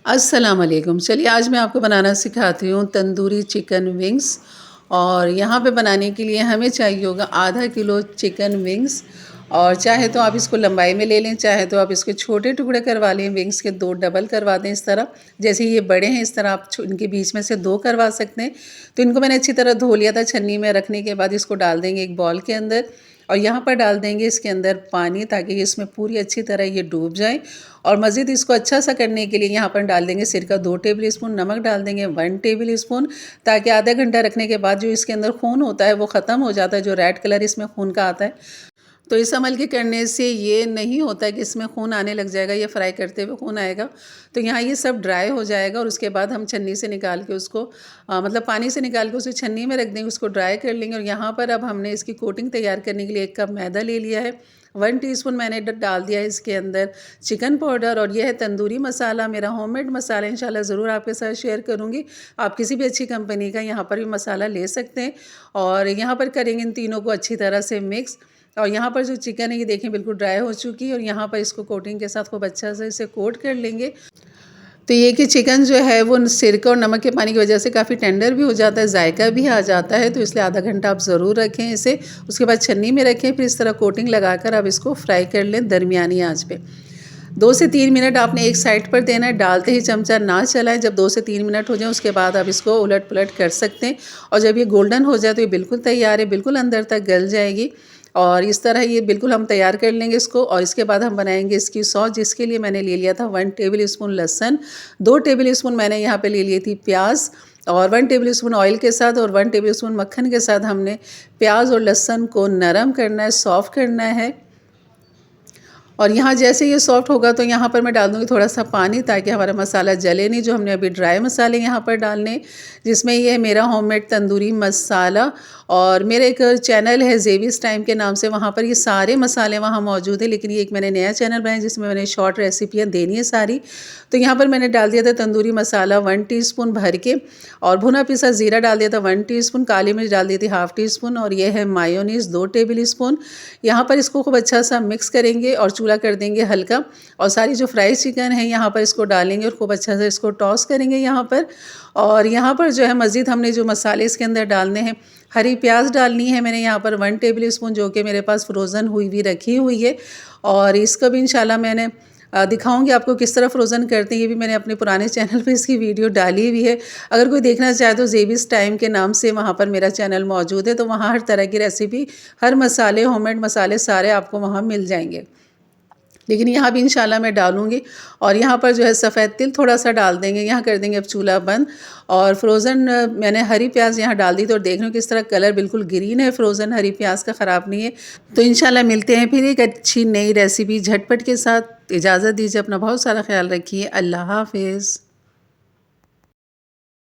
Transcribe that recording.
अस्सलाम वालेकुम। चलिए आज मैं आपको बनाना सिखाती हूँ तंदूरी चिकन विंग्स। और यहाँ पे बनाने के लिए हमें चाहिए होगा आधा किलो चिकन विंग्स। और चाहे तो आप इसको लंबाई में ले लें, चाहे तो आप इसके छोटे टुकड़े करवा लें, विंग्स के 2 डबल करवा दें इस तरह। जैसे ये बड़े हैं इस तरह आप इनके बीच में से 2 करवा सकते हैं। तो इनको मैंने अच्छी तरह धो लिया था छन्नी में, रखने के बाद इसको डाल देंगे एक बॉल के अंदर। और यहाँ पर डाल देंगे इसके अंदर पानी, ताकि इसमें पूरी अच्छी तरह ये डूब जाए। और मज़ीद इसको अच्छा सा करने के लिए यहाँ पर डाल देंगे सिरका 2 टेबल स्पून, नमक डाल देंगे 1 टेबल स्पून, ताकि आधा घंटा रखने के बाद जो इसके अंदर खून होता है वो ख़त्म हो जाता है, जो रेड कलर इसमें खून का आता है। तो इस अमल के करने से ये नहीं होता है कि इसमें खून आने लग जाएगा या फ्राई करते हुए खून आएगा। तो यहाँ ये सब ड्राई हो जाएगा और उसके बाद हम छन्नी से निकाल के उसको मतलब पानी से निकाल के उसे छन्नी में रख देंगे, उसको ड्राई कर लेंगे। और यहाँ पर अब हमने इसकी कोटिंग तैयार करने के लिए 1 कप मैदा ले लिया है। 1 टीस्पून मैंने डाल दिया है इसके अंदर चिकन पाउडर। और यह है तंदूरी मसाला, मेरा होममेड मसाला, इंशाल्लाह ज़रूर आपके साथ शेयर करूँगी। आप किसी भी अच्छी कंपनी का यहाँ पर भी मसाला ले सकते हैं। और यहाँ पर करेंगे इन तीनों को अच्छी तरह से मिक्स। और यहाँ पर जो चिकन है ये देखें बिल्कुल ड्राई हो चुकी है। और यहाँ पर इसको कोटिंग के साथ खूब अच्छा से इसे कोट कर लेंगे। तो ये कि चिकन जो है वो सिरका और नमक के पानी की वजह से काफ़ी टेंडर भी हो जाता है, जायका भी आ जाता है। तो इसलिए आधा घंटा आप ज़रूर रखें इसे। उसके बाद छन्नी में रखें, फिर इस तरह कोटिंग लगाकर आप इसको फ्राई कर लें दरमियानी आंच पे। 2 से 3 मिनट आपने एक साइड पर देना है, डालते ही चमचा ना चलाएं। जब 2 से 3 मिनट हो जाए उसके बाद आप इसको उलट पुलट कर सकते हैं। और जब ये गोल्डन हो जाए तो ये बिल्कुल तैयार है, बिल्कुल अंदर तक गल जाएगी। और इस तरह ये बिल्कुल हम तैयार कर लेंगे इसको। और इसके बाद हम बनाएंगे इसकी सॉस, जिसके लिए मैंने ले लिया था 1 टेबल स्पून लहसुन, 2 टेबल स्पून मैंने यहाँ पे ले ली थी प्याज। और 1 टेबल स्पून ऑयल के साथ और 1 टेबल स्पून मक्खन के साथ हमने प्याज और लहसुन को नरम करना है, सॉफ्ट करना है। और यहाँ जैसे ये सॉफ्ट होगा तो यहाँ पर मैं डाल दूँगी थोड़ा सा पानी, ताकि हमारा मसाला जले नहीं। जो हमने अभी ड्राई मसाले यहाँ पर डालने, जिसमें ये है मेरा होममेड तंदूरी मसाला। और मेरा एक चैनल है ज़ेबीज़ टाइम के नाम से, वहाँ पर ये सारे मसाले वहाँ मौजूद है। लेकिन ये एक मैंने नया चैनल बनाया जिसमें मैंने शॉर्ट रेसिपियाँ देनी है सारी। तो यहाँ पर मैंने डाल दिया था तंदूरी मसाला 1 टीस्पून भर के। और भुना पिसा ज़ीरा डाल दिया था 1 टीस्पून, काली मिर्च डाल दी थी ½ टीस्पून। और ये है मायोनीज़ 2 टेबल स्पून। यहाँ पर इसको खूब अच्छा सा मिक्स करेंगे और चूल्हा कर देंगे हल्का। और सारी जो फ्राई चिकन है यहाँ पर इसको डालेंगे और खूब अच्छा से इसको टॉस करेंगे यहाँ पर। और यहाँ पर जो है मज़ीद हमने जो मसाले इसके अंदर डालने हैं, हरी प्याज डालनी है मैंने यहाँ पर 1 टेबल स्पून, जो कि मेरे पास फ्रोज़न हुई भी रखी हुई है। और इसका भी इंशाल्लाह मैंने दिखाऊंगी आपको किस तरह फ्रोज़न करते हैं। ये भी मैंने अपने पुराने चैनल पे इसकी वीडियो डाली हुई है। अगर कोई देखना चाहे तो ज़ेबीज़ टाइम के नाम से वहाँ पर मेरा चैनल मौजूद है। तो वहाँ हर तरह की रेसिपी, हर मसाले, होममेड मसाले सारे आपको वहाँ मिल जाएंगे। लेकिन यहाँ भी इंशाल्लाह मैं डालूँगी। और यहाँ पर जो है सफ़ेद तिल थोड़ा सा डाल देंगे। यहाँ कर देंगे अब चूल्हा बंद। और फ्रोज़न मैंने हरी प्याज यहाँ डाल दी, तो देख रहे हो किस तरह कलर बिल्कुल ग्रीन है, फ्रोज़न हरी प्याज का, ख़राब नहीं है। तो इंशाल्लाह मिलते हैं फिर एक अच्छी नई रेसिपी झटपट के साथ। इजाज़त दीजिए, अपना बहुत सारा ख्याल रखिए। अल्लाह हाफ़िज़।